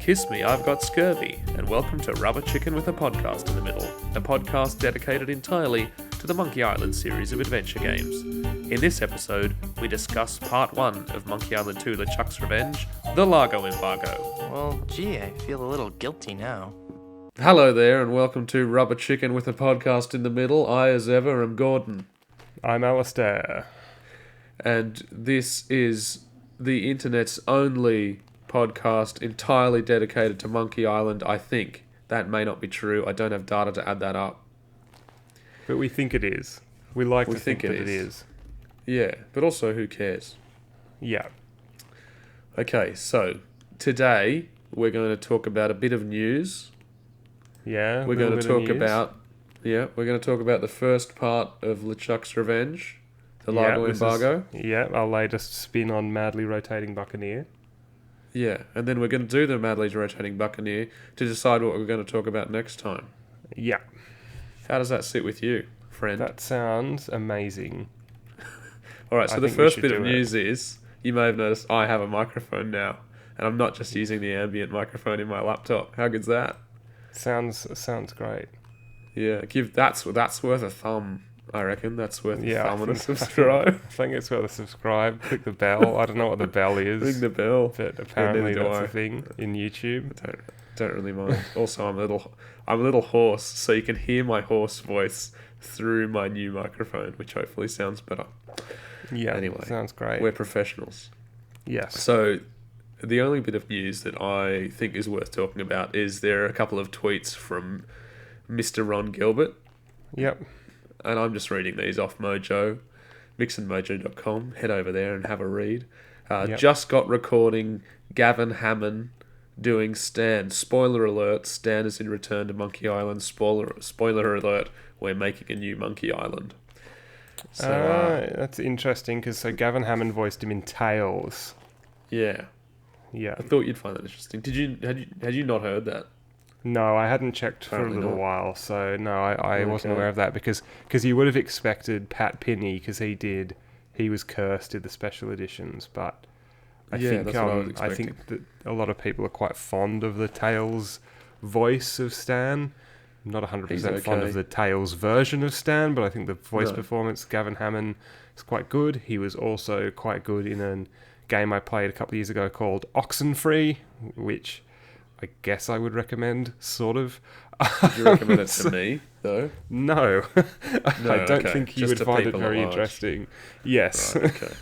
Kiss me, I've got scurvy, and welcome to Rubber Chicken with a Podcast in the Middle, a podcast dedicated entirely to the Monkey Island series of adventure games. In this episode, we discuss Part 1 of Monkey Island 2 LeChuck's Revenge, the Largo Embargo. Well, gee, I feel a little guilty now. Hello there, and welcome to Rubber Chicken with a Podcast in the Middle. I, as ever, am Gordon. I'm Alistair. And this is the internet's only podcast entirely dedicated to Monkey Island, I think. That may not be true. I don't have data to add that up. But we think it is. We like to think that it is. Yeah, but also who cares? Yeah. Okay, so today we're going to talk about a bit of news. Yeah, we're going to talk about the first part of LeChuck's Revenge, the Largo Embargo. Our latest spin on Madly Rotating Buccaneer. Yeah, and then we're going to do the Madly Rotating Buccaneer to decide what we're going to talk about next time. Yeah. How does that sit with you, friend? That sounds amazing. Alright, so the first bit of news is, you may have noticed I have a microphone now, and I'm not just using the ambient microphone in my laptop. How good's that? Sounds great. Yeah, that's worth a thumb, I reckon. That's worth a thumb and a subscribe. I think it's worth a subscribe. Click the bell. I don't know what the bell is. Ring the bell. But apparently that's a thing in YouTube. I don't really mind. Also, I'm a little hoarse, so you can hear my hoarse voice through my new microphone, which hopefully sounds better. Yeah, anyway, sounds great. We're professionals. Yes. So, the only bit of news that I think is worth talking about is there are a couple of tweets from Mr. Ron Gilbert. Yep. And I'm just reading these off Mojo, Mixnmojo.com. Head over there and have a read. Just got recording Gavin Hammond doing Stan. Spoiler alert, Stan is in Return to Monkey Island. Spoiler alert, we're making a new Monkey Island. So, that's interesting, because Gavin Hammond voiced him in Tales. Yeah. Yeah. I thought you'd find that interesting. Had you not heard that? No, I hadn't checked for a little while, so no, I wasn't aware of that, because you would have expected Pat Pinney, because he was cursed in the special editions, but I think that a lot of people are quite fond of the Tails voice of Stan. I'm not 100% fond of the Tails version of Stan, but I think the voice performance, Gavin Hammond, is quite good. He was also quite good in a game I played a couple of years ago called Oxenfree, which I guess I would recommend, sort of. Would you recommend it to me, though? No. I don't think you would find it very interesting. Yes. Right, okay.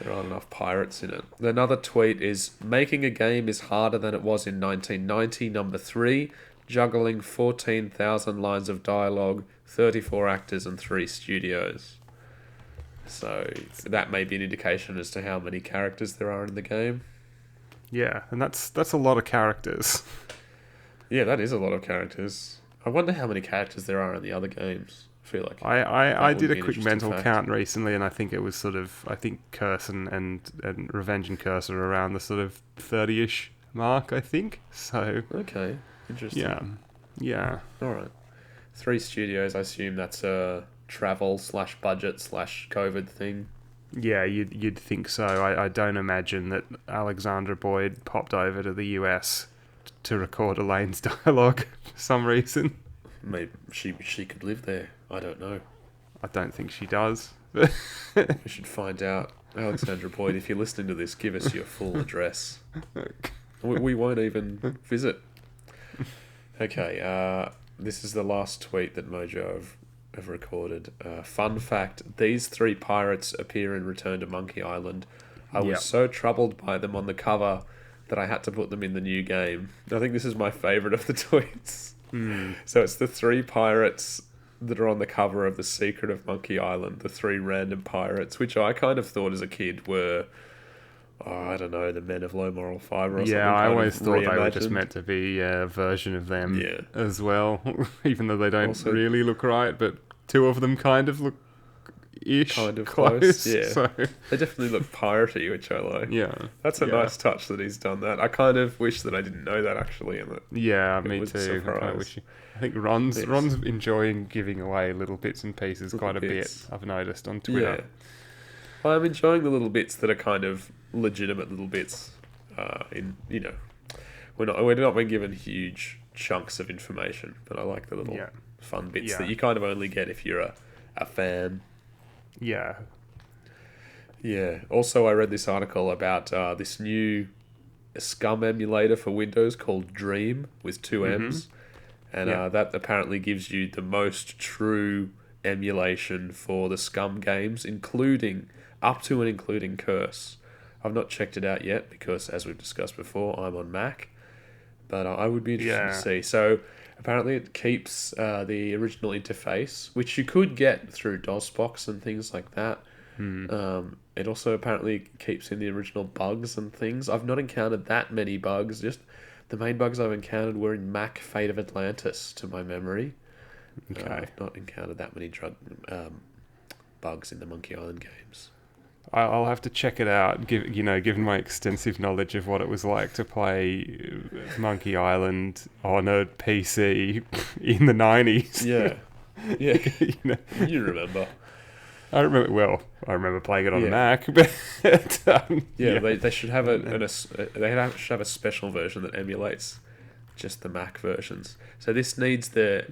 There aren't enough pirates in it. Another tweet is, making a game is harder than it was in 1990, number 3, juggling 14,000 lines of dialogue, 34 actors and 3 studios. So that may be an indication as to how many characters there are in the game. Yeah, and that's a lot of characters. Yeah, that is a lot of characters. I wonder how many characters there are in the other games. I feel like I did a quick mental count recently, and I think it was Curse and Revenge and Curse are around the sort of 30-ish mark, I think. So okay, interesting. Yeah. All right, 3 studios. I assume that's a travel/budget/COVID thing. Yeah, you'd think so. I don't imagine that Alexandra Boyd popped over to the US to record Elaine's dialogue for some reason. Maybe she could live there. I don't know. I don't think she does. We should find out. Alexandra Boyd, if you're listening to this, give us your full address. We won't even visit. Okay, this is the last tweet that Mojo have recorded. Fun fact, these 3 pirates appear in Return to Monkey Island. I was so troubled by them on the cover that I had to put them in the new game. I think this is my favourite of the tweets. So it's the 3 pirates that are on the cover of The Secret of Monkey Island, the 3 random pirates, which I kind of thought as a kid were, I don't know, the men of low moral fibre or something. Yeah, I always thought they were just meant to be a version of them as well, even though they don't really look right, but 2 of them kind of look kind of close. Yeah, so. They definitely look piratey, which I like. Yeah, that's a nice touch that he's done that. I kind of wish that I didn't know that actually. And me too. I think Ron's enjoying giving away little bits and pieces quite a bit. I've noticed on Twitter. Yeah, well, I'm enjoying the little bits that are kind of legitimate little bits. we're not being given huge chunks of information, but I like the little fun bits that you kind of only get if you're a fan. Yeah. Yeah. Also, I read this article about this new Scum emulator for Windows called DREAMM with two M's, and that apparently gives you the most true emulation for the Scum games, including Curse. I've not checked it out yet because, as we've discussed before, I'm on Mac, but I would be interested to see. So apparently it keeps the original interface, which you could get through DOSBox and things like that. It also apparently keeps in the original bugs and things. I've not encountered that many bugs. Just the main bugs I've encountered were in Mac Fate of Atlantis, to my memory. Okay. I've not encountered that many bugs in the Monkey Island games. I'll have to check it out. Given my extensive knowledge of what it was like to play Monkey Island on a PC in the 90s. Yeah. You remember. I remember well. I remember playing it on a Mac, but they should have should have a special version that emulates just the Mac versions. So this needs the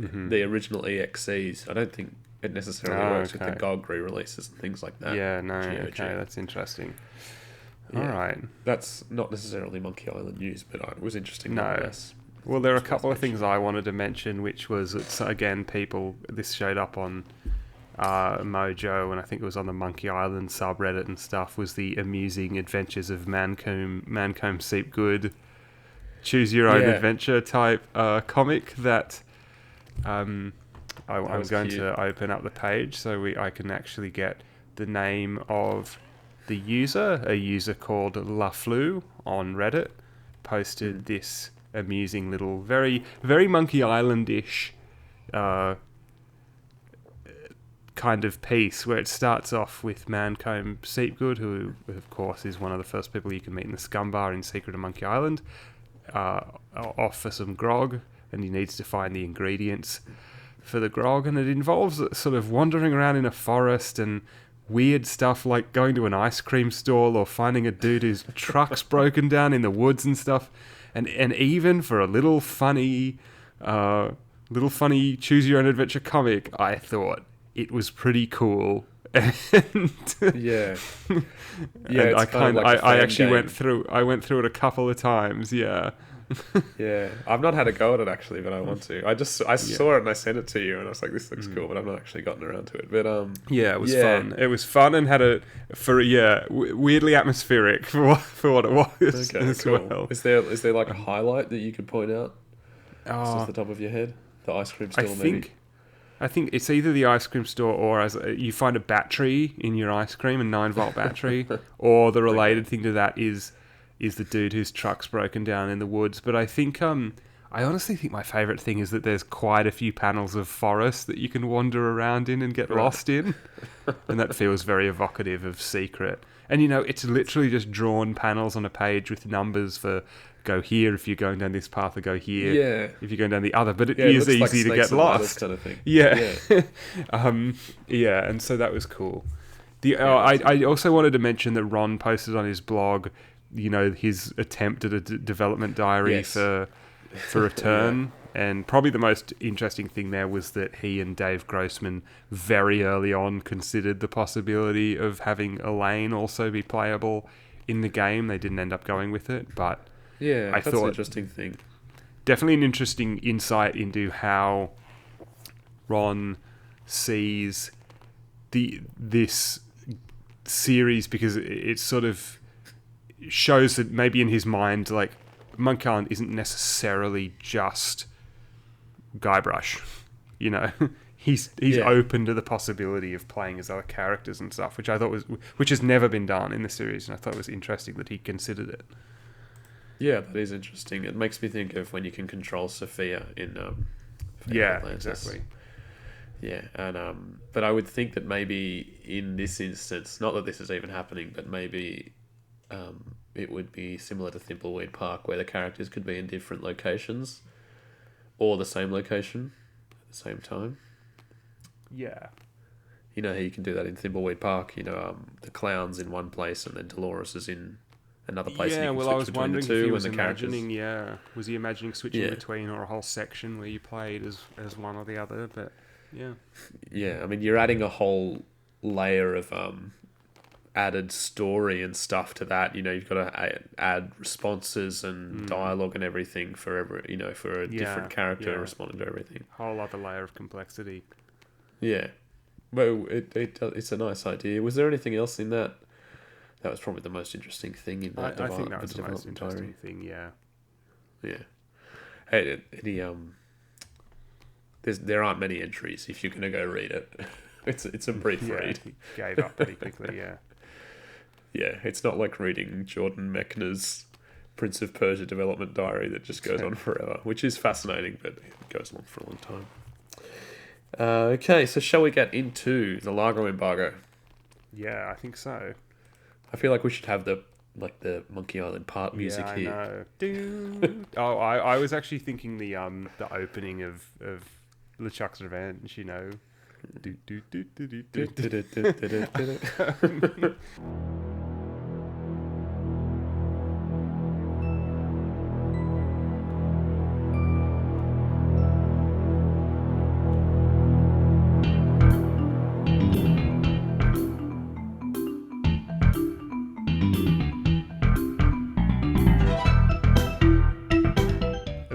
original EXEs. I don't think it necessarily works with the GOG re-releases and things like that. Yeah, no, okay, that's interesting. Yeah. All right, that's not necessarily Monkey Island news, but it was interesting nonetheless. Well, there are a couple of things I wanted to mention, which was again, this showed up on Mojo, and I think it was on the Monkey Island subreddit and stuff, was the amusing adventures of Mancomb Seepgood choose your own adventure type comic that I'm going to open up the page so I can actually get the name of the user. A user called LaFleur on Reddit posted this amusing little, very, very Monkey Island-ish kind of piece where it starts off with Mancomb Seepgood, who of course is one of the first people you can meet in the Scum Bar in Secret of Monkey Island, off for some grog, and he needs to find the ingredients for the grog, and it involves sort of wandering around in a forest and weird stuff like going to an ice cream stall or finding a dude whose truck's broken down in the woods and stuff, and even for a little funny choose your own adventure comic, I thought it was pretty cool. And I actually went through it a couple of times. Yeah, I've not had a go at it actually, but I want to. I saw it and I sent it to you, and I was like, "This looks cool," but I've not actually gotten around to it. But it was fun. It was fun and had weirdly atmospheric for what it was. Okay, as cool. well. Is there like a highlight that you could point out? Off the top of your head, the ice cream store, maybe. I think it's either the ice cream store or as you find a battery in your ice cream, a 9-volt battery, or the related thing to that is the dude whose truck's broken down in the woods. But I think I honestly think my favourite thing is that there's quite a few panels of forest that you can wander around in and get lost in, and that feels very evocative of Secret. And it's literally just drawn panels on a page with numbers for go here if you're going down this path, or go here if you're going down the other. But it is easy to get lost. Kind of thing. And so that was cool. I also wanted to mention that Ron posted on his blog, his attempt at a development diary for Return. And probably the most interesting thing there was that he and Dave Grossman very early on considered the possibility of having Elaine also be playable in the game. They didn't end up going with it, but I thought an interesting thing. Definitely an interesting insight into how Ron sees this series, because it sort of shows that maybe in his mind, like, Monkey Island isn't necessarily just Guybrush. He's open to the possibility of playing as other characters and stuff, which has never been done in the series, and I thought it was interesting that he considered it. Yeah, that is interesting. It makes me think of when you can control Sophia in Atlantis. Exactly. Yeah, and but I would think that maybe in this instance, not that this is even happening, but maybe it would be similar to Thimbleweed Park, where the characters could be in different locations or the same location at the same time. Yeah. How you can do that in Thimbleweed Park. The clown's in one place and then Dolores is in another place Yeah, you can well, switch I was between the wondering if two he and was the characters. imagining, was he imagining switching Yeah. between or a whole section where you played as one or the other? But yeah. Yeah, I mean, you're adding a whole layer of added story and stuff to that. You know, you've got to add responses and dialogue and everything for for a different character responding to everything. Whole other layer of complexity. Yeah, well, it's a nice idea. Was there anything else in that? That was probably the most interesting thing in that. I think that was the most interesting thing. Yeah. Yeah. Hey, there aren't many entries if you're gonna go read it. It's a brief read. He gave up pretty quickly. Yeah. Yeah, it's not like reading Jordan Mechner's Prince of Persia development diary that just goes on forever, which is fascinating, but it goes on for a long time. Okay, so shall we get into the Largo Embargo? Yeah, I think so. I feel like we should have the Monkey Island part music here. Know. Oh, I was actually thinking the opening of LeChuck's Revenge. You know.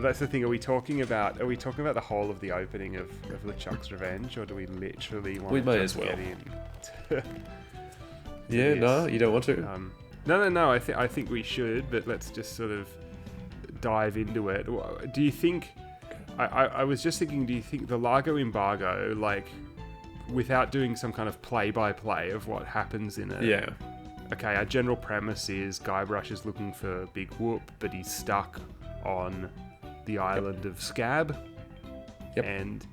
That's the thing. Are we talking about the whole of the opening of LeChuck's Revenge, or do we literally want we to may just as well. get in? Yeah, no, you don't want to. No. I think we should, but let's just sort of dive into it. Do you think? I was just thinking. Do you think the Largo Embargo, like, without doing some kind of play-by-play of what happens in it? Yeah. Okay, our general premise is Guybrush is looking for Big Whoop, but he's stuck on the island of Scab. Yep. And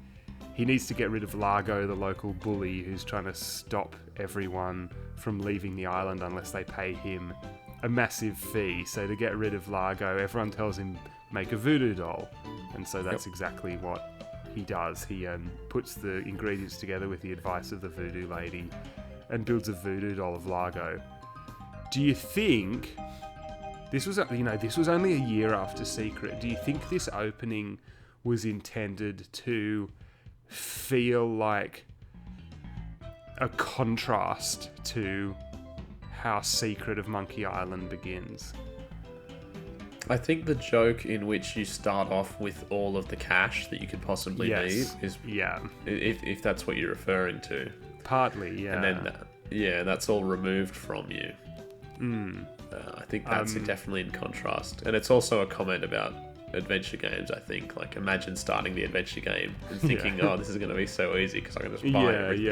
he needs to get rid of Largo, the local bully who's trying to stop everyone from leaving the island unless they pay him a massive fee. So to get rid of Largo, everyone tells him make a voodoo doll. And so that's exactly what he does. He puts the ingredients together with the advice of the voodoo lady and builds a voodoo doll of Largo. Do you think this was only a year after Secret? Do you think this opening was intended to feel like a contrast to how Secret of Monkey Island begins? I think the joke in which you start off with all of the cash that you could possibly need is if that's what you're referring to. Partly, yeah. And then that's all removed from you. I think that's definitely in contrast, and it's also a comment about adventure games. I think, like, imagine starting the adventure game and thinking, "Oh, this is going to be so easy because I can just buy everything."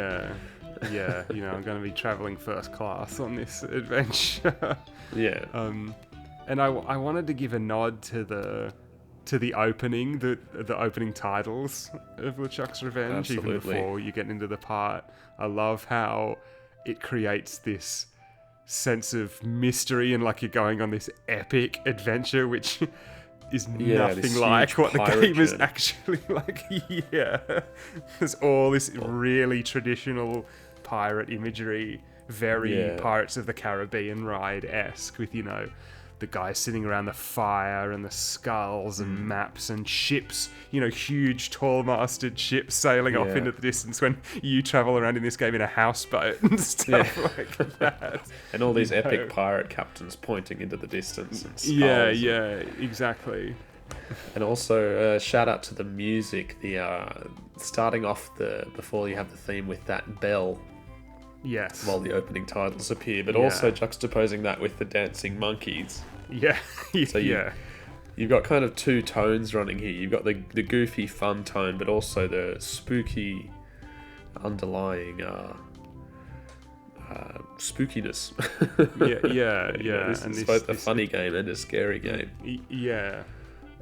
Yeah. I'm going to be traveling first class on this adventure. Yeah. And I wanted to give a nod to the opening, the opening titles of LeChuck's Revenge, Absolutely. even before you get into the part. I love how it creates this sense of mystery and like you're going on this epic adventure, which is nothing like what the game is actually like. There's all this really traditional pirate imagery, very Pirates of the Caribbean ride-esque, with the guys sitting around the fire and the skulls and maps and ships, huge tall-masted ships sailing off into the distance when you travel around in this game in a houseboat and stuff like that. And all these epic pirate captains pointing into the distance and skulls. Yeah, exactly. And also, shout out to the music, the starting off before you have the theme with that bell. Yes. While the opening titles appear, but also juxtaposing that with the dancing monkeys. Yeah. So you've got kind of two tones running here. You've got the goofy fun tone, but also the spooky underlying spookiness. Yeah. It's both a funny game and a scary game. Yeah.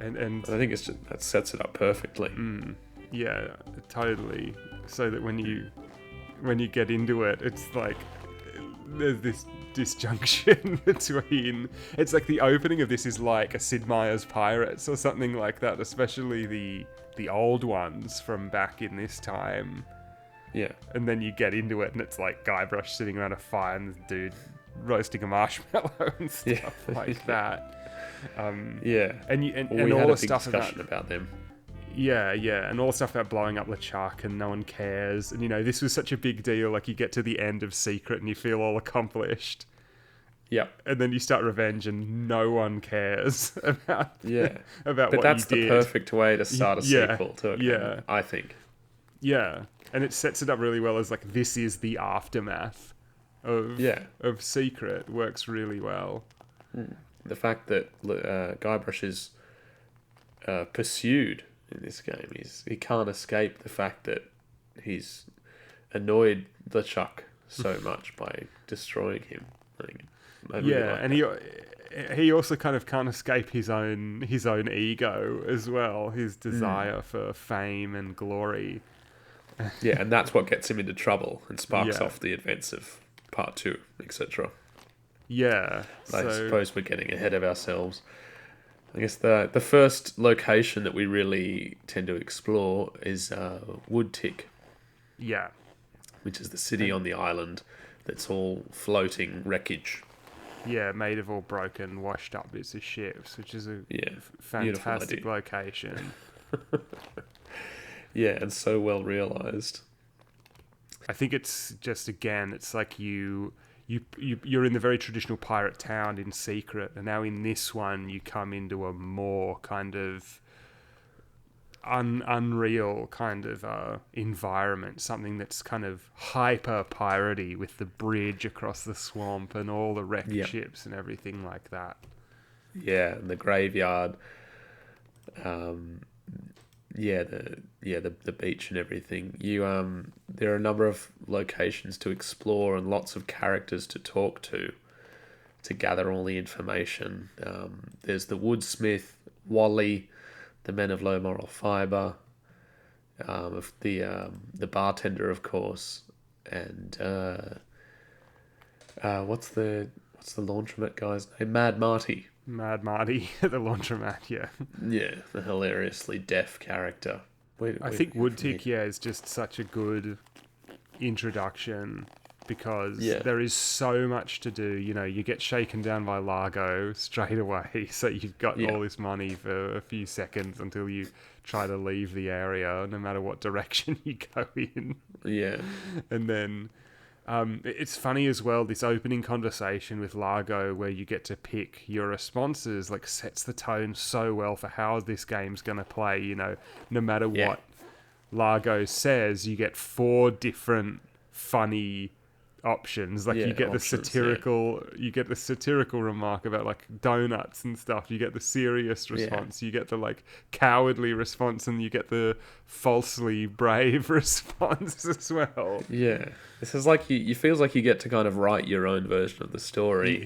And I think that sets it up perfectly. Yeah, totally. So that when you get into it, it's like there's this disjunction between. It's like the opening of this is like a Sid Meier's Pirates or something like that, especially the old ones from back in this time. Yeah. And then you get into it, and it's like Guybrush sitting around a fire, and the dude roasting a marshmallow and stuff like that. Yeah. And We all had the a big stuff discussion about them. Yeah, and all the stuff about blowing up LeChuck and no one cares. And, this was such a big deal. Like, you get to the end of Secret and you feel all accomplished. Yep. And then you start Revenge and no one cares about But what you did. that's the perfect way to start a sequel to a game, I think. Yeah. And it sets it up really well as, like, this is the aftermath of Secret. Works really well. The fact that Guybrush is pursued in this game, he can't escape the fact that he's annoyed LeChuck so much by destroying him. I really like and he also kind of can't escape his own ego as well, his desire for fame and glory. Yeah, and that's what gets him into trouble and sparks off the events of part 2, etc. Yeah, I suppose we're getting ahead of ourselves. I guess the first location that we really tend to explore is Woodtick. Yeah. Which is the city on the island that's all floating wreckage. Yeah, made of all broken, washed up bits of ships, which is a fantastic location. Yeah, and so well realised. I think it's just, again, it's like you're in the very traditional pirate town in Secret, and now in this one you come into a more kind of unreal kind of environment, something that's kind of hyper piratey with the bridge across the swamp and all the wrecked ships and everything like that. Yeah, and the graveyard. The beach and everything. There are a number of locations to explore and lots of characters to talk to gather all the information. There's the woodsmith, Wally, the men of low moral fibre, the bartender, of course, and what's the laundromat guy's name? Mad Marty at the laundromat. Yeah, the hilariously deaf character. I think Woodtick is just such a good introduction because there is so much to do. You get shaken down by Largo straight away, so you've got all this money for a few seconds until you try to leave the area, no matter what direction you go in. Yeah. And then it's funny as well, this opening conversation with Largo where you get to pick your responses, like, sets the tone so well for how this game's going to play. No matter what Largo says, you get 4 different funny options. Like, you get the satirical remark about, like, donuts and stuff. You get the serious response. You get the, like, cowardly response, and you get the falsely brave response as well. Yeah. This is like you feels like you get to kind of write your own version of the story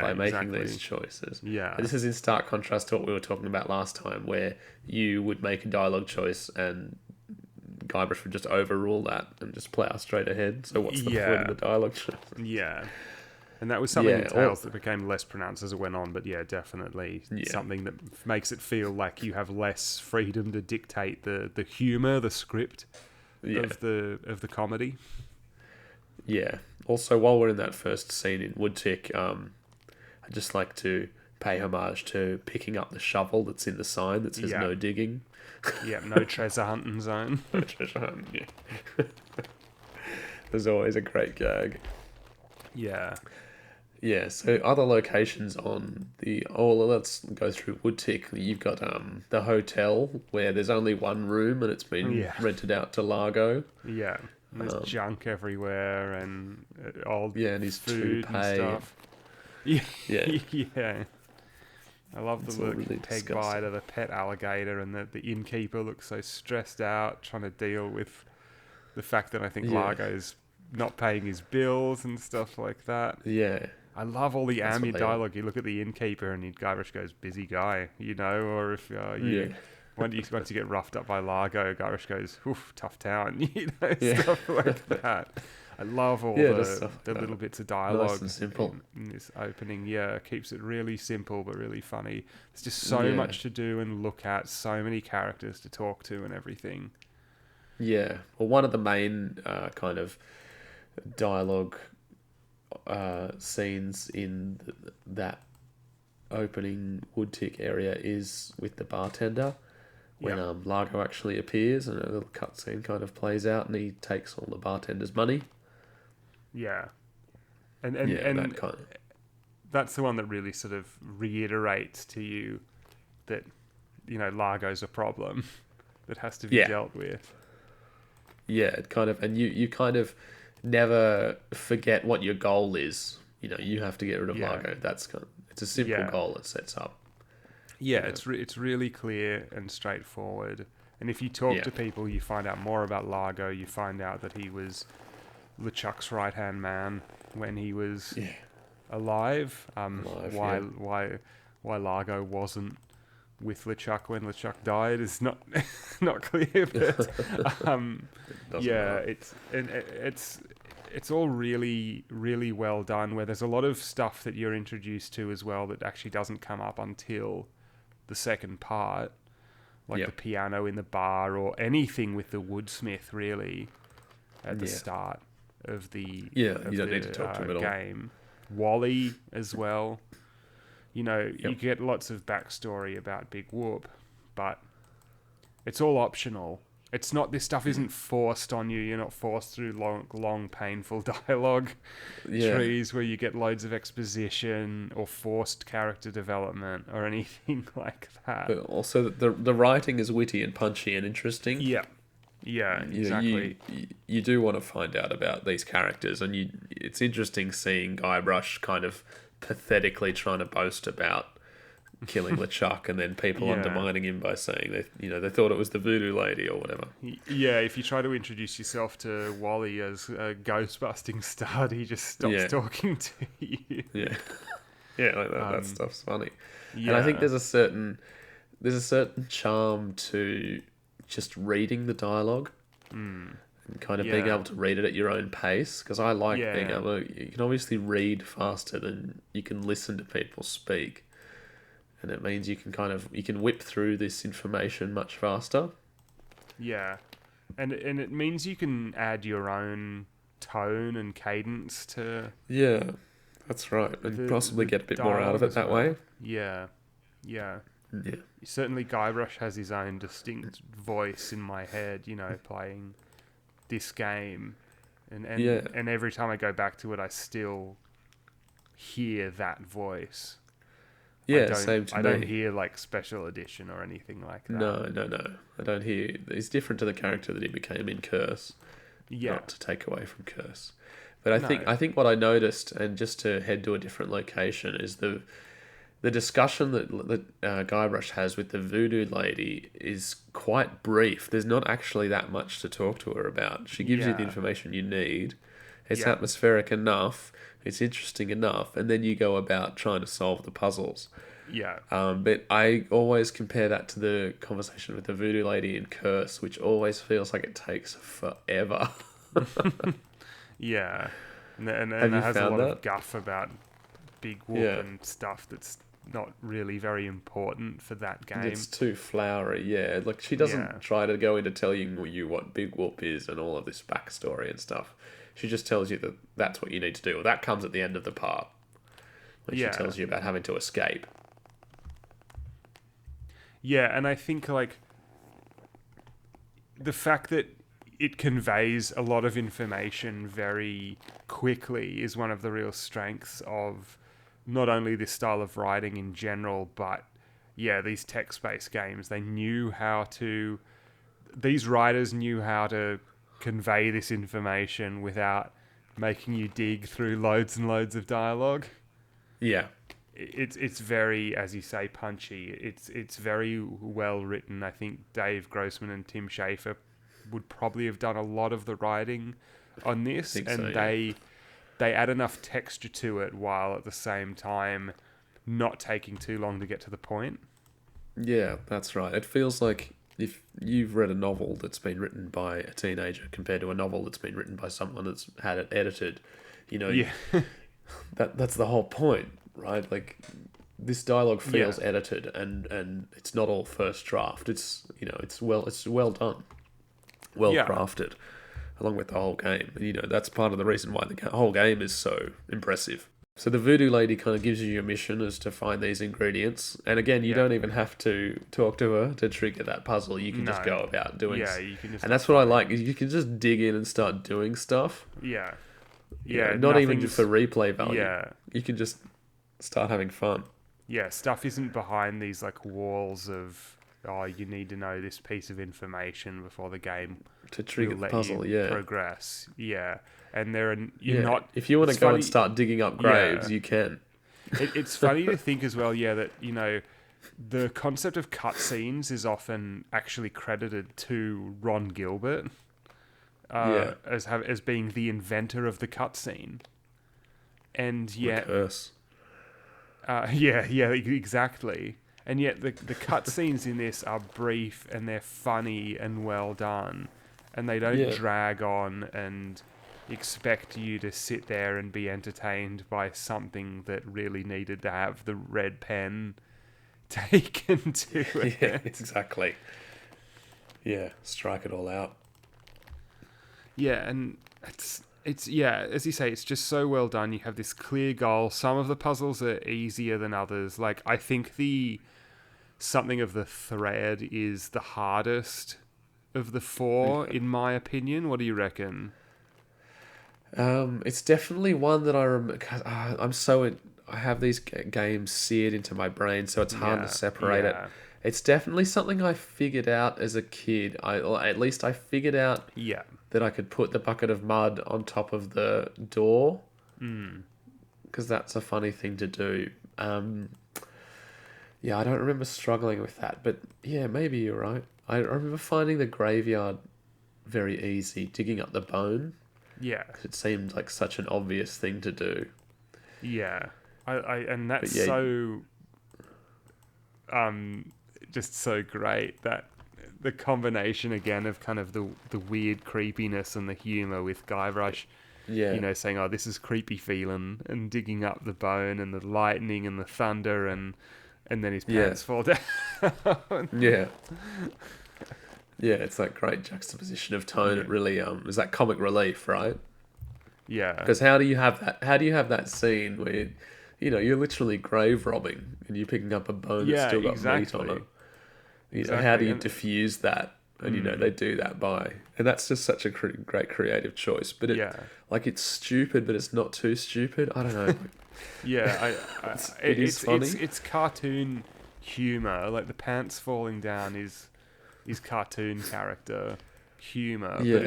by making these choices. Yeah. And this is in stark contrast to what we were talking about last time, where you would make a dialogue choice and Guybrush would just overrule that and just plough straight ahead. So what's the point of the dialogue choice? Yeah. And that was something in Tales that became less pronounced as it went on, but definitely something that makes it feel like you have less freedom to dictate the humour, the script of the comedy. Yeah. Also, while we're in that first scene in Woodtick, I'd just like to pay homage to picking up the shovel that's in the sign that says no digging. No treasure hunting zone. No treasure hunting, There's always a great gag. Yeah. Yeah, so other locations on let's go through Woodtick. You've got the hotel where there's only one room and it's been rented out to Largo. Yeah. And there's junk everywhere and old and his food toupee and stuff. Yeah. I love the look really peg disgusting. bite of the pet alligator, and the innkeeper looks so stressed out trying to deal with the fact that I think Largo's not paying his bills and stuff like that. Yeah. I love all the ambient dialogue. You look at the innkeeper and Guybrush goes, busy guy, or if once you get roughed up by Largo, Guybrush goes, oof, tough town, stuff like that. I love all the little bits of dialogue nice and simple. In this opening. Yeah, it keeps it really simple but really funny. There's just so much to do and look at, so many characters to talk to and everything. Yeah. Well, one of the main kind of dialogue scenes in that opening woodtick area is with the bartender, when Largo actually appears and a little cutscene kind of plays out, and he takes all the bartender's money. Yeah, and that kind of... that's the one that really sort of reiterates to you that, you know, Largo's a problem that has to be dealt with. Yeah, it kind of, and you kind of never forget what your goal is. You know, you have to get rid of Largo. That's kind of, it's a simple goal it sets up. Yeah, it's really clear and straightforward. And if you talk to people, you find out more about Largo. You find out that he was LeChuck's right-hand man when he was alive. Why Largo wasn't with LeChuck when LeChuck died is not clear. But it's all really, really well done. Where there's a lot of stuff that you're introduced to as well that actually doesn't come up until the second part, like the piano in the bar or anything with the woodsmith, really, at the start of the you don't need to talk to him at game. Wally as well. You know, you get lots of backstory about Big Whoop, but it's all optional. It's not, this stuff isn't forced on you. You're not forced through long, painful dialogue trees where you get loads of exposition or forced character development or anything like that. But also, the writing is witty and punchy and interesting. Yeah, exactly. You do want to find out about these characters, and it's interesting seeing Guybrush kind of pathetically trying to boast about killing LeChuck, and then people undermining him by saying they thought it was the voodoo lady or whatever. Yeah, if you try to introduce yourself to Wally as a ghost-busting stud, he just stops talking to you. That stuff's funny. And I think there's a certain charm to just reading the dialogue and kind of being able to read it at your own pace, because I like being able to, you can obviously read faster than you can listen to people speak, and it means you can whip through this information much faster. And it means you can add your own tone and cadence to that's right, and possibly get a bit more out of it that way. Certainly Guybrush has his own distinct voice in my head, you know, playing this game, and every time I go back to it, I still hear that voice. Same to me. I don't hear like special edition or anything like that. No. I don't hear. He's different to the character that he became in Curse. Not to take away from Curse, but I think what I noticed, and just to head to a different location, is the discussion that Guybrush has with the voodoo lady is quite brief. There's not actually that much to talk to her about. She gives you the information you need. It's atmospheric enough. It's interesting enough. And then you go about trying to solve the puzzles. But I always compare that to the conversation with the voodoo lady in Curse, which always feels like it takes forever. And it has a lot of guff about Big Whoop and stuff that's not really very important for that game. It's too flowery, like she doesn't try to go into telling you what Big Whoop is and all of this backstory and stuff. She just tells you that that's what you need to do. Or that comes at the end of the part, when she tells you about having to escape. And I think like the fact that it conveys a lot of information very quickly is one of the real strengths of not only this style of writing in general, but these text-based games. These writers knew how to convey this information without making you dig through loads and loads of dialogue. It's very, as you say, punchy. It's very well written. I think Dave Grossman and Tim Schafer would probably have done a lot of the writing on this, they add enough texture to it while at the same time not taking too long to get to the point. Yeah, that's right. It feels like if you've read a novel that's been written by a teenager compared to a novel that's been written by someone that's had it edited, that's the whole point, right? Like, this dialogue feels edited, and it's not all first draft. It's it's well done, well crafted. along with the whole game. And, you know, that's part of the reason why the whole game is so impressive. So the voodoo lady kind of gives you your mission is to find these ingredients. And again, you don't even have to talk to her to trigger that puzzle. You can just go about doing you can just... And that's what I like, is you can just dig in and start doing stuff. Yeah. Yeah, not even just for replay value. Yeah. You can just start having fun. Yeah, stuff isn't behind these like walls of, oh, you need to know this piece of information before the game to trigger the puzzle, progress. Yeah. And you're not... If you want to go and start digging up graves, you can. It's funny to think as well, that, you know, the concept of cutscenes is often actually credited to Ron Gilbert as being the inventor of the cutscene. And yet... exactly. And yet the cutscenes in this are brief and they're funny and well done. And they don't drag on and expect you to sit there and be entertained by something that really needed to have the red pen taken to it. Yeah, exactly. Yeah, strike it all out. Yeah, and it's as you say, it's just so well done. You have this clear goal. Some of the puzzles are easier than others. Like, I think something of the thread is the hardest of the four, in my opinion. What do you reckon? It's definitely one that I remember. I have these games seared into my brain, so it's hard to separate it. It's definitely something I figured out as a kid. At least I figured out that I could put the bucket of mud on top of the door, because that's a funny thing to do. I don't remember struggling with that, but yeah, maybe you're right. I remember finding the graveyard very easy, digging up the bone. Yeah, it seemed like such an obvious thing to do. Yeah, and that's so just so great, that the combination again of kind of the weird creepiness and the humor with Guybrush. Yeah, you know, saying, "Oh, this is creepy feeling," and digging up the bone and the lightning and the thunder and then his pants fall down. Yeah, it's that great juxtaposition of tone. It really is that comic relief, right? Yeah. Because how do you have that? How do you have that scene where, you know, you're literally grave robbing and you're picking up a bone that's still got meat on it? You know, how do you diffuse that? And you know, they do that and that's just such a great creative choice. But it's stupid, but it's not too stupid. I don't know. It's funny. It's cartoon humor. Like the pants falling down is cartoon character humor, but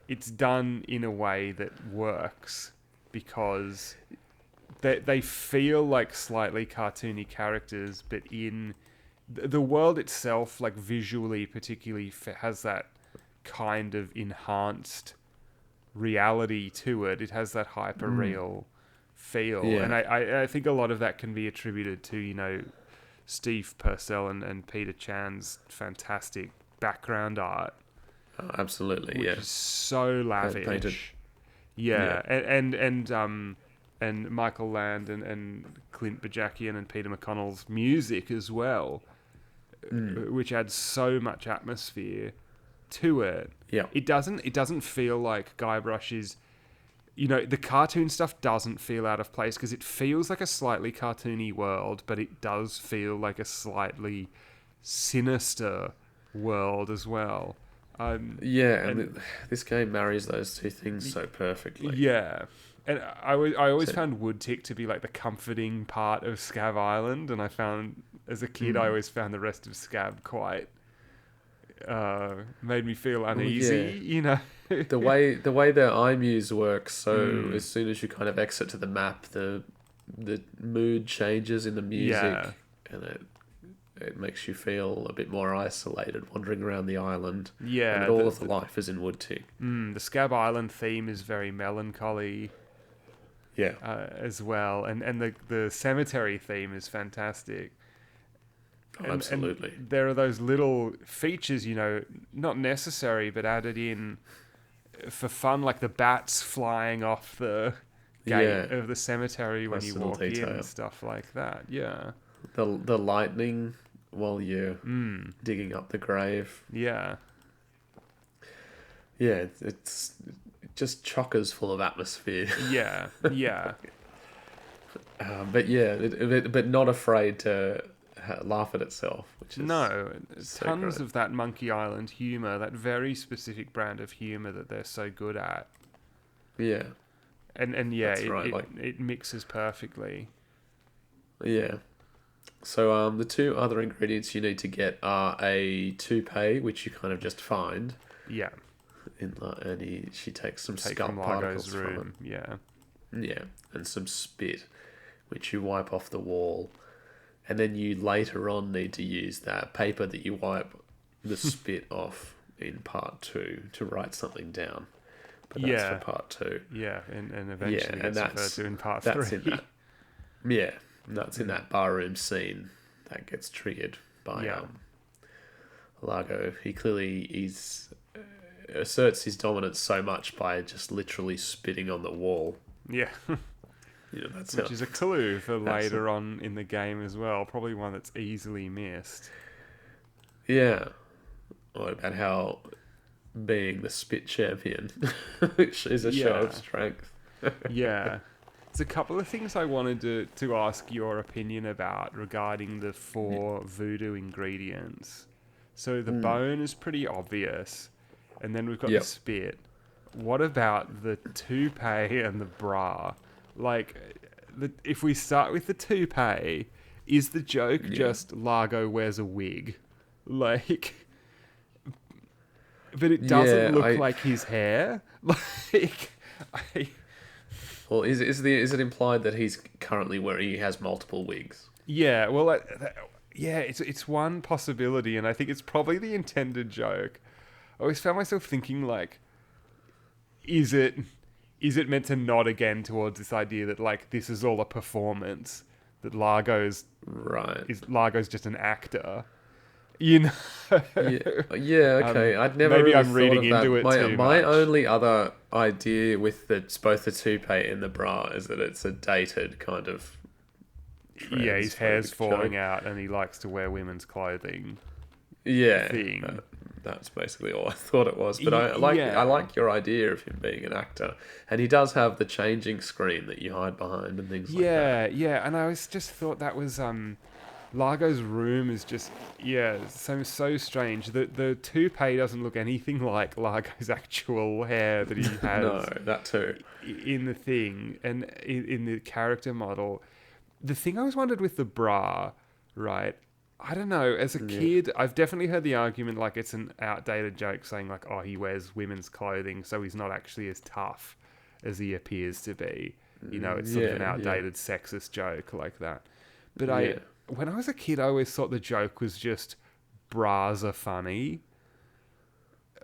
it's done in a way that works, because they feel like slightly cartoony characters, but in the world itself, like visually particularly, has that kind of enhanced reality to it. It has that hyper real feel, and I think a lot of that can be attributed to, you know, Steve Purcell and Peter Chan's fantastic background art. Oh, absolutely, which is so lavish. And Michael Land and Clint Bajakian and Peter McConnell's music as well, which adds so much atmosphere to it. Yeah, it doesn't feel like Guybrush is, you know, the cartoon stuff doesn't feel out of place, because it feels like a slightly cartoony world, but it does feel like a slightly sinister world as well. This game marries those two things so perfectly. Yeah, and I always found Woodtick to be like the comforting part of Scab Island, and I found as a kid I always found the rest of Scab quite made me feel uneasy. You know, the way their iMuse works. So as soon as you kind of exit to the map, the mood changes in the music, and it makes you feel a bit more isolated, wandering around the island. Yeah, and all of the life is in Woodtick. The Scab Island theme is very melancholy. Yeah, as well, and the cemetery theme is fantastic. Absolutely. And there are those little features, you know, not necessary, but added in for fun, like the bats flying off the gate of the cemetery when you walk in and stuff like that. Yeah. The lightning while you're digging up the grave. Yeah. Yeah, it's just chockers full of atmosphere. Yeah, yeah. But yeah, but not afraid to laugh at itself, which is No, so tons great. of that Monkey Island humor, that very specific brand of humor that they're so good at. Yeah, And yeah, that's right. it mixes perfectly. Yeah. So the two other ingredients you need to get are a toupee, which you kind of just find Yeah, she takes some take scalp from particles Largo's from room. Yeah, it. Yeah, and some spit, which you wipe off the wall, and then you later on need to use that paper that you wipe the spit off in part 2 to write something down. But that's for yeah, part 2. yeah, and eventually and gets referred to in part that's 3. in that. Yeah, that's in that barroom scene that gets triggered by Yeah. Largo. He's asserts his dominance so much by just literally spitting on the wall. Yeah, That's which is a clue for that's later on in the game as well. Probably one that's easily missed. yeah. What about how being the spit champion, which is a show of strength. Yeah. There's a couple of things I wanted to ask your opinion about regarding the 4 voodoo ingredients. So the bone is pretty obvious, and then we've got the spit. What about the toupee and the bra? Like, if we start with the toupee, is the joke just Largo wears a wig? Like, but it doesn't look like his hair. Like, Well, is it implied that he's currently where he has multiple wigs? yeah, well, yeah, it's one possibility, and I think it's probably the intended joke. I always found myself thinking, like, is it meant to nod again towards this idea that, like, this is all a performance, that Largo's just an actor, you know? Okay. I'd never maybe really I'm thought reading of that. into it too My much. only other idea with both the toupee and the bra is that it's a dated kind of Yeah, his hair's transphobic falling joke. out, and he likes to wear women's clothing. Yeah, Thing. that's basically all I thought it was. But I like your idea of him being an actor, and he does have the changing screen that you hide behind and things like that. Yeah, and I was just thought that was Largo's room is just so strange. The toupee doesn't look anything like Largo's actual hair that he has. No, that too. In the thing and in the character model. The thing I always wondered with the bra, right? I don't know. As a kid, I've definitely heard the argument like it's an outdated joke saying like, oh, he wears women's clothing, so he's not actually as tough as he appears to be. You know, it's sort of an outdated sexist joke like that. But when I was a kid, I always thought the joke was just bras are funny.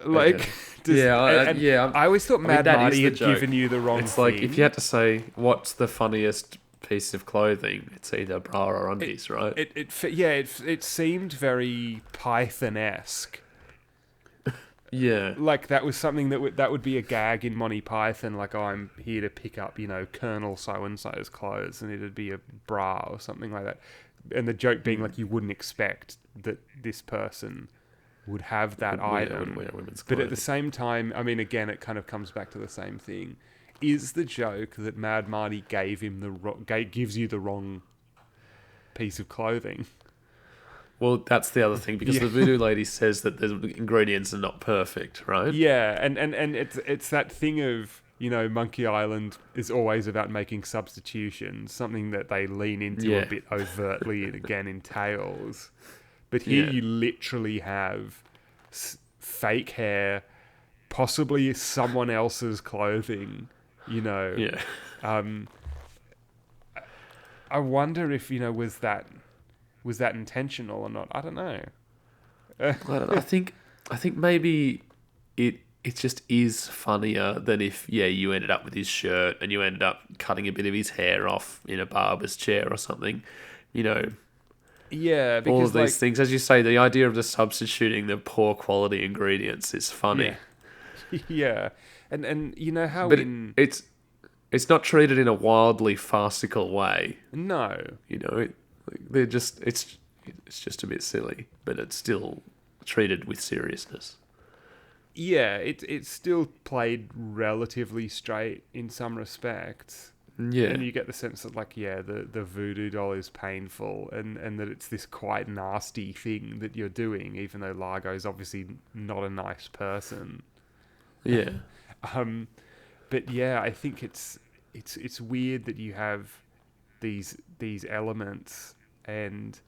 Like, I always thought Mad Marty had given you the wrong It's thing. like if you had to say what's the funniest piece of clothing, it's either bra or undies, right? It seemed very Python-esque. Yeah. Like that was something that would be a gag in Monty Python. Like, oh, I'm here to pick up, Colonel so-and-so's clothes, and it'd be a bra or something like that. And the joke being like you wouldn't expect that this person would have that item. Wear women's But at clothing. the same time, I mean, again, it kind of comes back to the same thing. Is the joke that Mad Marty gives you the wrong piece of clothing? Well, that's the other thing, because the voodoo lady says that the ingredients are not perfect, right? Yeah, and it's that thing of, Monkey Island is always about making substitutions, something that they lean into a bit overtly again in Tales. But here you literally have fake hair, possibly someone else's clothing, Yeah. I wonder if, was that intentional or not? I don't know. I don't know. I think maybe it just is funnier than if you ended up with his shirt and you ended up cutting a bit of his hair off in a barber's chair or something. Yeah, because all of these things, as you say, the idea of just substituting the poor quality ingredients is funny. Yeah, and you know how but it's not treated in a wildly farcical way. No, they're just it's just a bit silly, but it's still treated with seriousness. yeah, it's still played relatively straight in some respects. Yeah. And you get the sense that, like, yeah, the voodoo doll is painful, and that it's this quite nasty thing that you're doing, even though Largo's obviously not a nice person. Yeah. But yeah, I think it's weird that you have these elements, and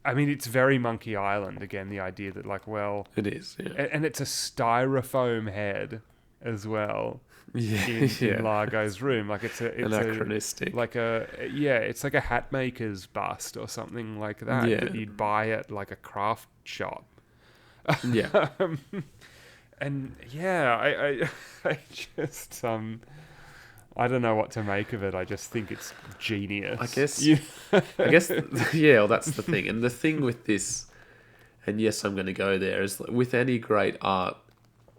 I mean, it's very Monkey Island again. The idea that, like, well, It is. Yeah. and it's a styrofoam head as well. Yeah. In Largo's room, like it's anachronistic. It's like a hat maker's bust or something like that that you'd buy at like a craft shop. Yeah. And yeah, I just I don't know what to make of it. I just think it's genius. I guess yeah, well, that's the thing. And the thing with this, and yes, I'm going to go there, is with any great art,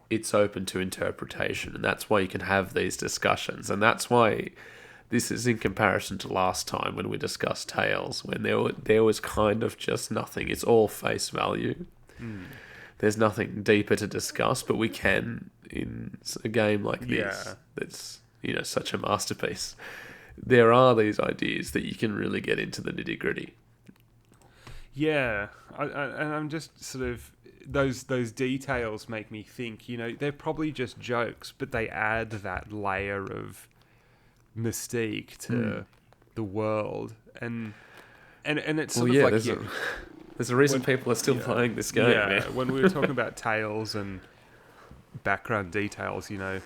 it's open to interpretation, and that's why you can have these discussions, and that's why this is in comparison to last time when we discussed Tales, when there was kind of just nothing. It's all face value. There's nothing deeper to discuss, but we can in a game like this that's, you know, such a masterpiece. There are these ideas that you can really get into the nitty-gritty. Yeah, and I'm just sort of... Those details make me think, you know, they're probably just jokes, but they add that layer of mystique to the world, and it's sort of like... There's a reason people are still playing this game. Yeah, man. When we were talking about Tales and background details, you know,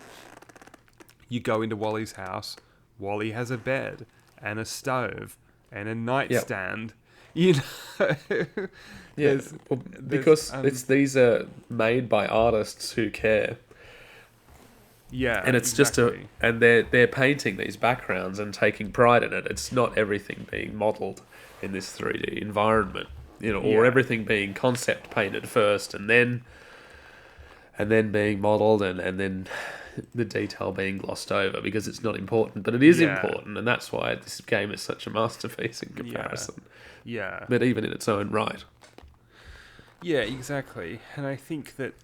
you go into Wally's house, Wally has a bed and a stove and a nightstand. You know, because these are made by artists who care. Yeah, and it's exactly. and they're painting these backgrounds and taking pride in it. It's not everything being modelled in this 3D environment, you know, or everything being concept painted first and then being modelled and then the detail being glossed over because it's not important, but it is important, and that's why this game is such a masterpiece in comparison. Yeah. But even in its own right. Yeah, exactly. And I think that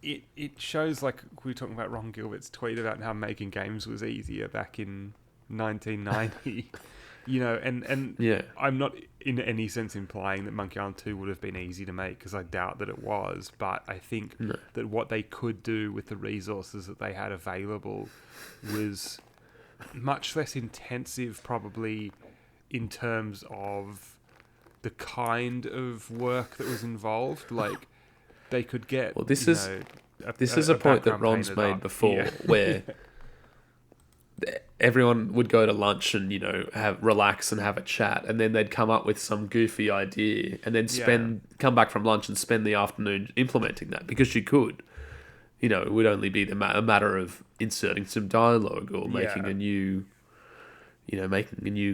it shows, like we were talking about Ron Gilbert's tweet about how making games was easier back in 1990. You know, and I'm not in any sense implying that Monkey Island 2 would have been easy to make, because I doubt that it was, but I think that what they could do with the resources that they had available was much less intensive, probably, in terms of the kind of work that was involved. Like, they could get... Well, this is a point that Ron's made before, where everyone would go to lunch and, you know, relax and have a chat, and then they'd come up with some goofy idea, and then come back from lunch and spend the afternoon implementing that, because you could. You know, it would only be a matter of inserting some dialogue or making a new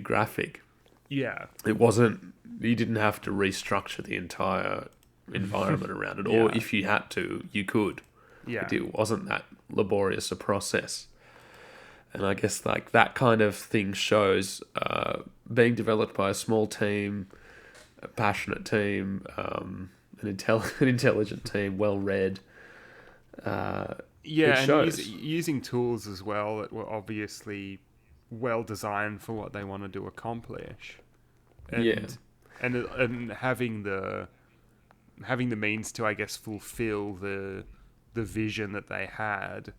graphic. Yeah. It wasn't... You didn't have to restructure the entire environment around it, or if you had to, you could. Yeah. It wasn't that laborious a process. And I guess like that kind of thing shows being developed by a small team, a passionate team, an intelligent team, well read. And using tools as well that were obviously well designed for what they wanted to accomplish. And having the means to, I guess, fulfill the vision that they had,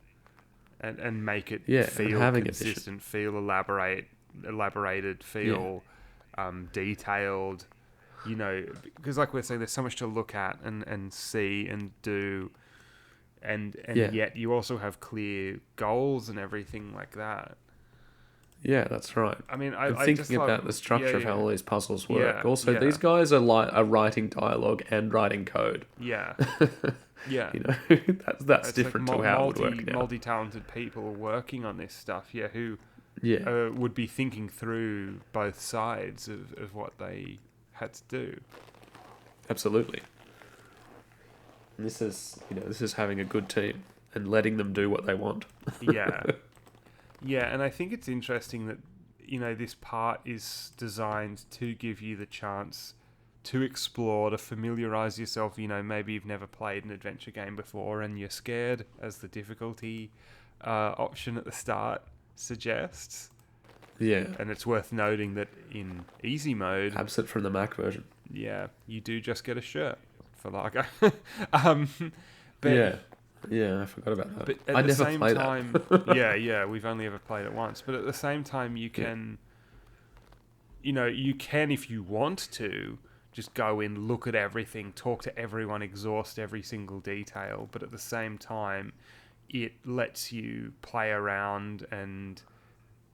and make it feel consistent, feel elaborated, feel detailed. You know, because like we're saying, there's so much to look at and see and do, and yet you also have clear goals and everything like that. Yeah, that's right. I mean, I'm thinking about the structure of how all these puzzles work. These guys are writing dialogue and writing code. Yeah. Yeah. You know, that's it's different to how it would work now. Multi-talented people working on this stuff, who would be thinking through both sides of what they had to do. Absolutely. And this is having a good team and letting them do what they want. Yeah. Yeah, and I think it's interesting that, you know, this part is designed to give you the chance to explore, to familiarize yourself. Maybe you've never played an adventure game before and you're scared, as the difficulty option at the start suggests. Yeah. And it's worth noting that in easy mode, absent from the Mac version. Yeah, you do just get a shirt for Largo. But yeah, I forgot about that. But at the same time, yeah, we've only ever played it once. But at the same time, you can, you can, if you want to, just go in, look at everything, talk to everyone, exhaust every single detail. But at the same time, it lets you play around and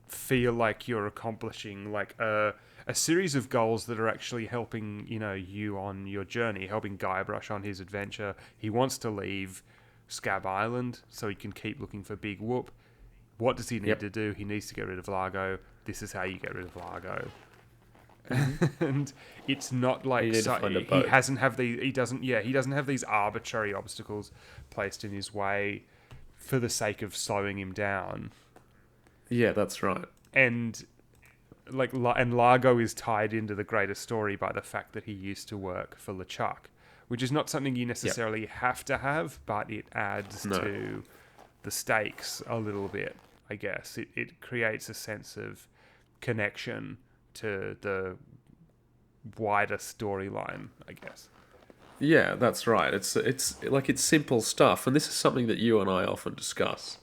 feel like you're accomplishing like a series of goals that are actually helping you on your journey, helping Guybrush on his adventure. He wants to leave Scab Island so he can keep looking for Big Whoop. What does he need to do? He needs to get rid of Largo. This is how you get rid of Largo. And it's not like he doesn't have these arbitrary obstacles placed in his way for the sake of slowing him down. Yeah, that's right. And Largo is tied into the greater story by the fact that he used to work for LeChuck, which is not something you necessarily have to have, but it adds to the stakes a little bit, I guess. It creates a sense of connection to the wider storyline, I guess. Yeah, that's right. It's simple stuff, and this is something that you and I often discuss.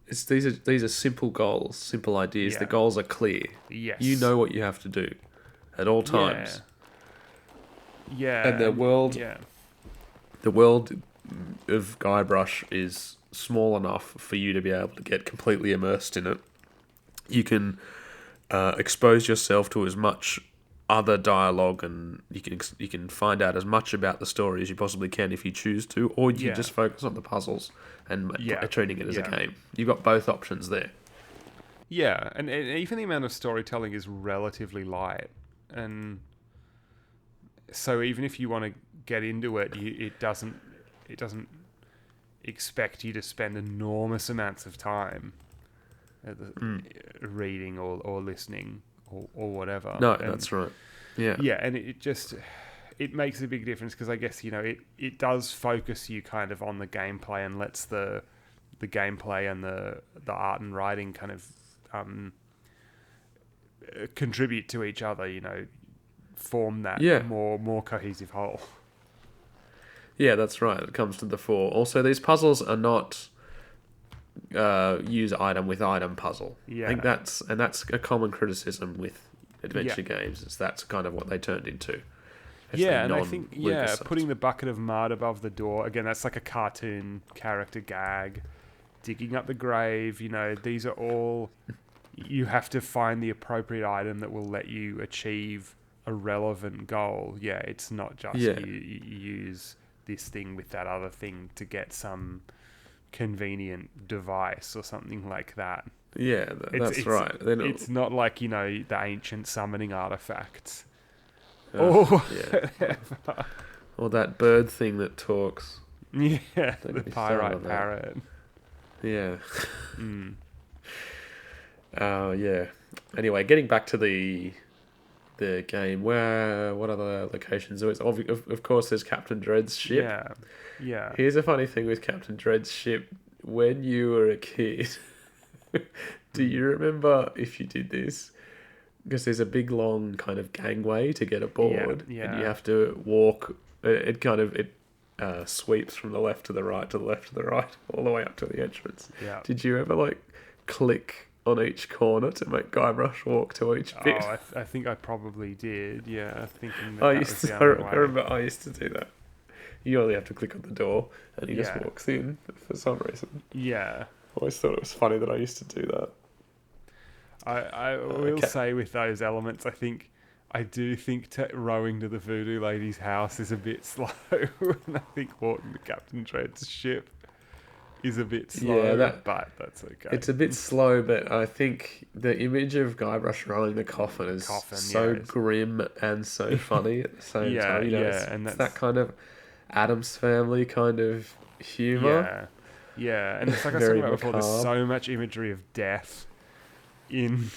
These are simple goals, simple ideas. The goals are clear. Yes. You know what you have to do at all times. Yeah. And the world of Guybrush is small enough for you to be able to get completely immersed in it. You can expose yourself to as much other dialogue, and you can find out as much about the story as you possibly can if you choose to, or you just focus on the puzzles and treating it as a game. You've got both options there. Yeah, and even the amount of storytelling is relatively light, and so even if you want to get into it, it doesn't expect you to spend enormous amounts of time reading or listening or whatever. No, that's right. Yeah. Yeah, and it makes a big difference because I guess, it does focus you kind of on the gameplay and lets the gameplay and the art and writing kind of contribute to each other, form that more cohesive whole. Yeah, that's right. It comes to the fore. Also, these puzzles are not use item with item puzzle. Yeah. I think that's a common criticism with adventure games. Is that's kind of what they turned into. And I think putting the bucket of mud above the door again. That's like a cartoon character gag. Digging up the grave. These are all. You have to find the appropriate item that will let you achieve a relevant goal. Yeah, it's not just you use this thing with that other thing to get some convenient device or something like that. Yeah, that's right. It's not like, the ancient summoning artifacts. Or that bird thing that talks. Yeah, the pyrite parrot. Yeah. Yeah. Anyway, getting back to the game, what other locations? Of course, there's Captain Dread's ship. Yeah. Here's a funny thing with Captain Dread's ship. When you were a kid, do you remember if you did this? Because there's a big long kind of gangway to get aboard, and you have to walk. It sweeps from the left to the right, to the left to the right, all the way up to the entrance. Yeah. Did you ever click on each corner to make Guybrush walk to each bit? Oh, I think I probably did. Yeah, thinking I remember I used to do that. You only have to click on the door, and he just walks in for some reason. Yeah. I always thought it was funny that I used to do that. I will say with those elements, I do think rowing to the voodoo lady's house is a bit slow, and I think walking to Captain Dread's ship is a bit slow, but that's okay. It's a bit slow, but I think the image of Guybrush rowing the coffin is so grim and so funny at the same time. It's that kind of Addams Family kind of humour. Yeah, and it's like I was talking about before, there's so much imagery of death in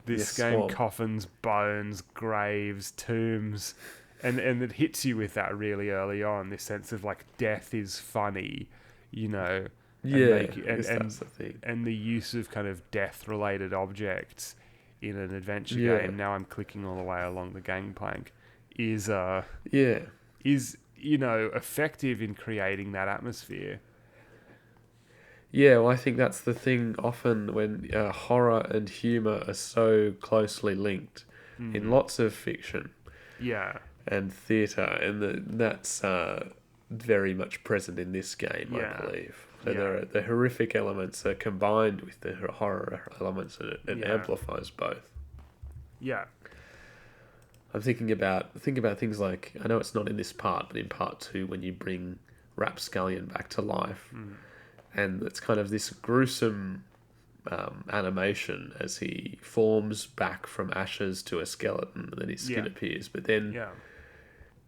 this game coffins, bones, graves, tombs, and it hits you with that really early on. This sense of like death is funny, you know. That's the thing. And the use of kind of death-related objects in an adventure game. Now I'm clicking all the way along the gangplank. Is effective in creating that atmosphere. Yeah, well, I think that's the thing often when horror and humour are so closely linked in lots of fiction. Yeah. And theatre, and that's very much present in this game, I believe. So the horrific elements are combined with the horror elements, and it amplifies both. Yeah. I'm thinking about things like, I know it's not in this part, but in part 2 when you bring Rapscallion back to life, and it's kind of this gruesome animation as he forms back from ashes to a skeleton, and then his skin appears. But then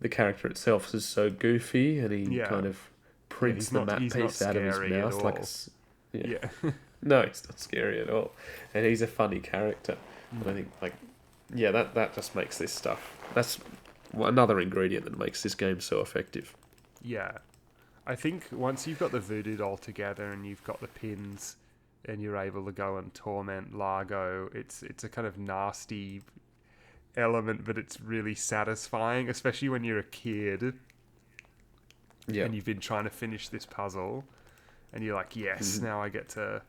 the character itself is so goofy, and he kind of prints the map piece out of his mouth like a... No, he's not scary at all, and he's a funny character. And I think that just makes this stuff. That's another ingredient that makes this game so effective. Yeah, I think once you've got the voodoo doll together and you've got the pins, and you're able to go and torment Largo, it's a kind of nasty element, but it's really satisfying, especially when you're a kid. Yeah. And you've been trying to finish this puzzle, and you're like, yes, now I get to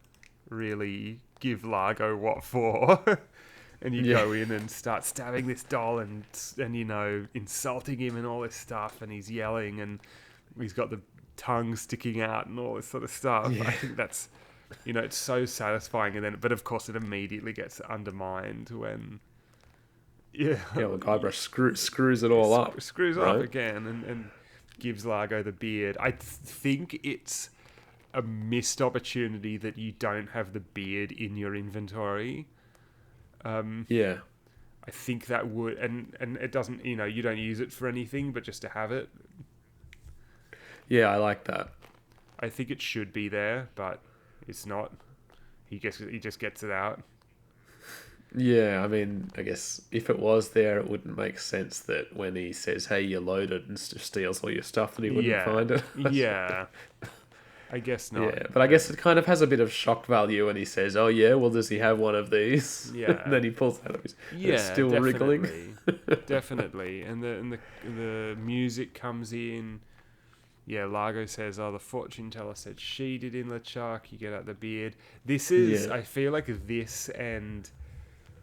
really give Largo what for. And you go in and start stabbing this doll and insulting him and all this stuff, and he's yelling and he's got the tongue sticking out and all this sort of stuff. Yeah. I think that's, it's so satisfying, but of course it immediately gets undermined when well, Guybrush screws it all up. Screws up again and gives Largo the beard. I think it's a missed opportunity that you don't have the beard in your inventory. I think that would, and it doesn't, you don't use it for anything, but just to have it. Yeah, I like that. I think it should be there, but it's not. He just gets it out. Yeah, I mean, I guess if it was there, it wouldn't make sense that when he says, "Hey, you're loaded," and steals all your stuff, that he wouldn't find it. Yeah. I guess not. Yeah, but I guess it kind of has a bit of shock value when he says, "Oh yeah, well, does he have one of these?" Yeah. And then he pulls out of his. It's still wriggling. Definitely. And the music comes in. Yeah, Largo says, "Oh, the fortune teller said she did in LeChuck." You get out the beard. This is, I feel like this and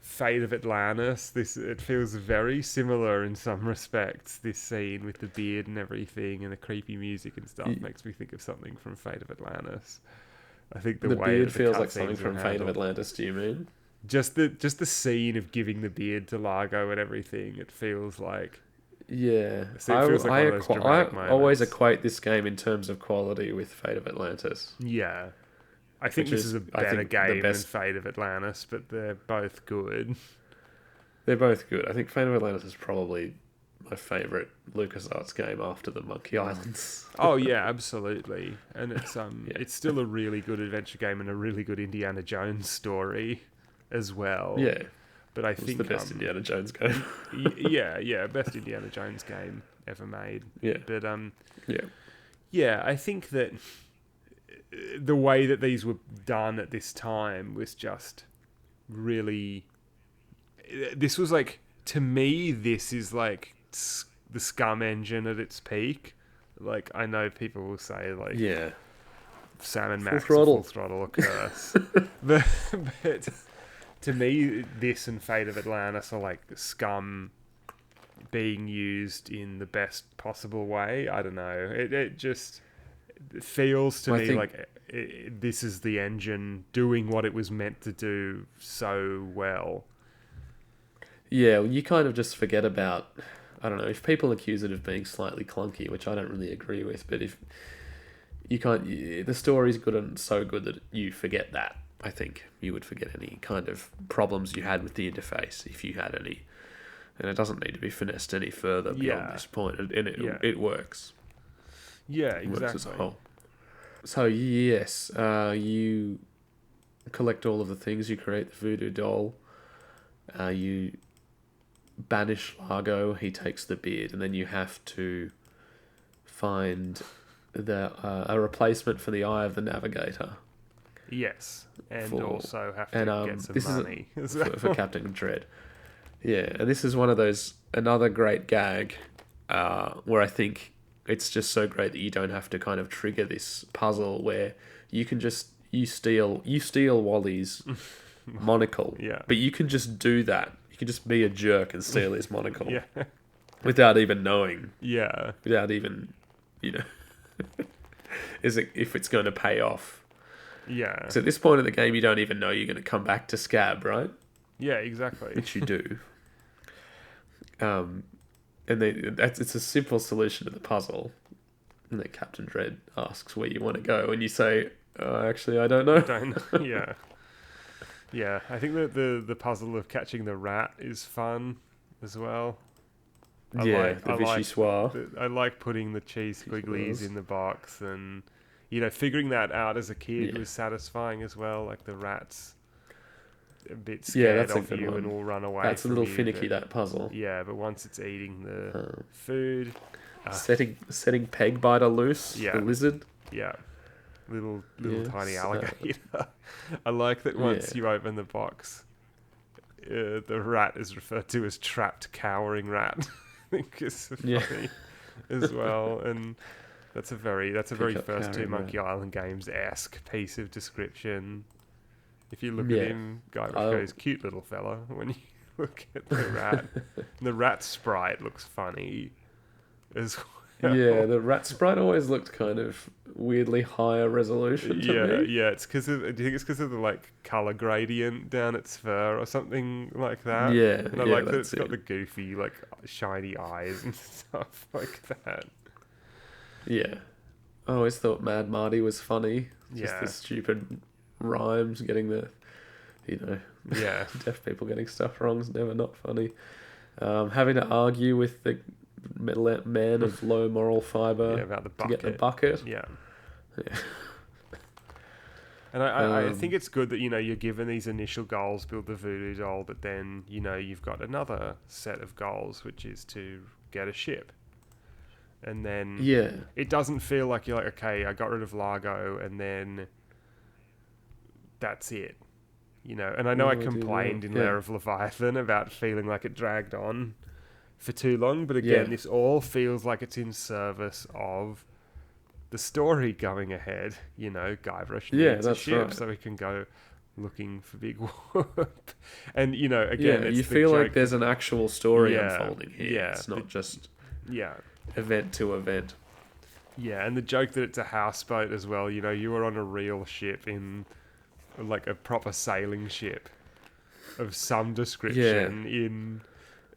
Fate of Atlantis. It feels very similar in some respects. This scene with the beard and everything, and the creepy music and stuff makes me think of something from Fate of Atlantis. I think the way beard feels like something from Fate of Atlantis. Do you mean just the scene of giving the beard to Largo and everything? It feels like I always equate this game in terms of quality with Fate of Atlantis. Yeah. I think this is a better game than Fate of Atlantis, but they're both good. They're both good. I think Fate of Atlantis is probably my favourite LucasArts game after the Monkey Islands. Oh yeah, absolutely. And it's it's still a really good adventure game and a really good Indiana Jones story as well. Yeah. But I think it's the best Indiana Jones game. Best Indiana Jones game ever made. Yeah. But I think that the way that these were done at this time was just really... This was like, to me, this is like the Scum engine at its peak. Like, I know people will say, like, Sam and Max Full Throttle or Curse. but to me, this and Fate of Atlantis are like Scum being used in the best possible way. I don't know. It just... It feels to me like this is the engine doing what it was meant to do so well. Yeah, well, you kind of just forget about... I don't know, if people accuse it of being slightly clunky, which I don't really agree with, but if you can't... The story's good and so good that you forget that. I think you would forget any kind of problems you had with the interface, if you had any. And it doesn't need to be finessed any further beyond this point. And it works. Yeah, exactly. So yes, you collect all of the things. You create the voodoo doll. You banish Largo, he takes the beard, and then you have to find a replacement for the Eye of the Navigator. Yes, and also have to get some this money is for Captain Dread. Yeah, and this is one of those, another great gag where I think it's just so great that you don't have to kind of trigger this puzzle where you can just you steal Wally's monocle, but you can just do that. You can just be a jerk and steal his monocle, without even knowing, without even, if it's going to pay off. Yeah. So at this point in the game, you don't even know you're going to come back to Scab, right? Yeah, exactly. Which you do. And it's a simple solution to the puzzle. And then Captain Dread asks where you want to go, and you say, actually, I don't know. Yeah. Yeah, I think that the puzzle of catching the rat is fun as well. The Vichyssoise. I like putting the cheese squigglies in the box, and figuring that out as a kid was satisfying as well. Like the rat's a bit scared of you and will run away. That's a little finicky, that puzzle. Yeah, but once it's eating the food, setting Pegbiter loose, the lizard. Yeah. Little tiny alligator. I like that once you open the box, the rat is referred to as trapped cowering rat. I think it's funny as well, and that's a very first two Monkey Island games-esque piece of description. If you look at him, Guybrush goes, cute little fella. When you look at the rat, and the rat sprite looks funny as well. Yeah, the rat sprite always looked kind of weirdly higher resolution to me. Yeah, it's because of, do you think it's because of the color gradient down its fur or something like that? Yeah, and I like that it's got the goofy shiny eyes and stuff like that. Yeah, I always thought Mad Marty was funny. Just the stupid rhymes, getting the deaf people getting stuff wrong is never not funny. Having to argue with the man of low moral fibre about the bucket. To get the bucket. Yeah. And I think it's good that, you're given these initial goals, build the voodoo doll, but then, you've got another set of goals, which is to get a ship. And then it doesn't feel like you're like, okay, I got rid of Largo, and then that's it. And I know I complained in Lair of Leviathan about feeling like it dragged on for too long, but again, this all feels like it's in service of the story going ahead. Guybrush needs a ship so he can go looking for Big Whoop. And again, it's you feel like there's an actual story unfolding here. Yeah, it's not just event to event. Yeah, and the joke that it's a houseboat as well. You were on a real ship in a proper sailing ship of some description in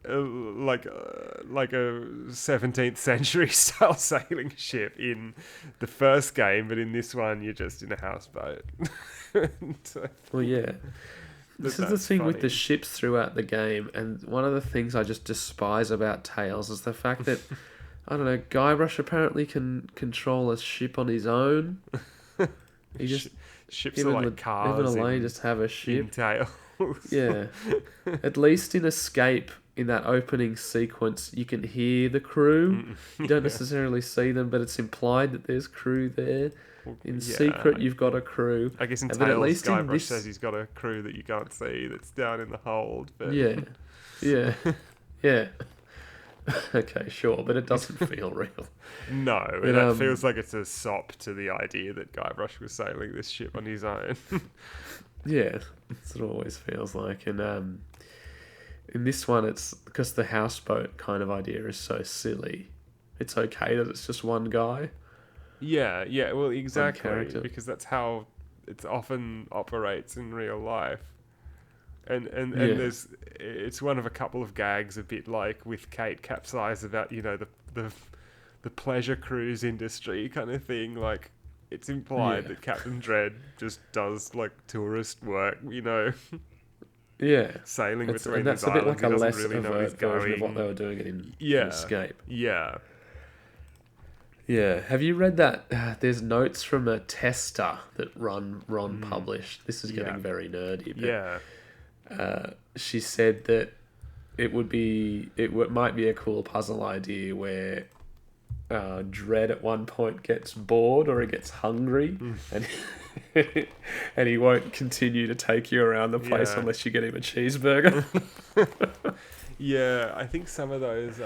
like a 17th century style sailing ship in the first game, but in this one you're just in a houseboat. Well, this is the thing with the ships throughout the game, and one of the things I just despise about Tales is the fact that I don't know, Guybrush apparently can control a ship on his own. He just ships are like cars. Even Elaine just have a ship. In Tales. Yeah, at least in Escape, in that opening sequence, you can hear the crew. You don't necessarily see them, but it's implied that there's crew there. In Secret, you've got a crew. I guess in Tales, at least Guybrush says he's got a crew that you can't see that's down in the hold. But... Yeah. Okay, sure, but it doesn't feel real. No, it feels like it's a sop to the idea that Guybrush was sailing this ship on his own. Yeah, that's what it always feels like. And in this one, it's because the houseboat kind of idea is so silly. It's okay that it's just one guy. Yeah, well, exactly, because that's how it often operates in real life. And it's one of a couple of gags, a bit like with Kate Capsize about the pleasure cruise industry kind of thing. Like it's implied that Captain Dread just does tourist work, sailing between that's these a bit islands. like a less really overt version of what they were doing in Escape. Yeah. Have you read that? There's notes from a tester that Ron published. This is getting very nerdy. But, she said that might be a cool puzzle idea where Dredd at one point gets bored or he gets hungry, and and he won't continue to take you around the place unless you get him a cheeseburger. Yeah, I think some of those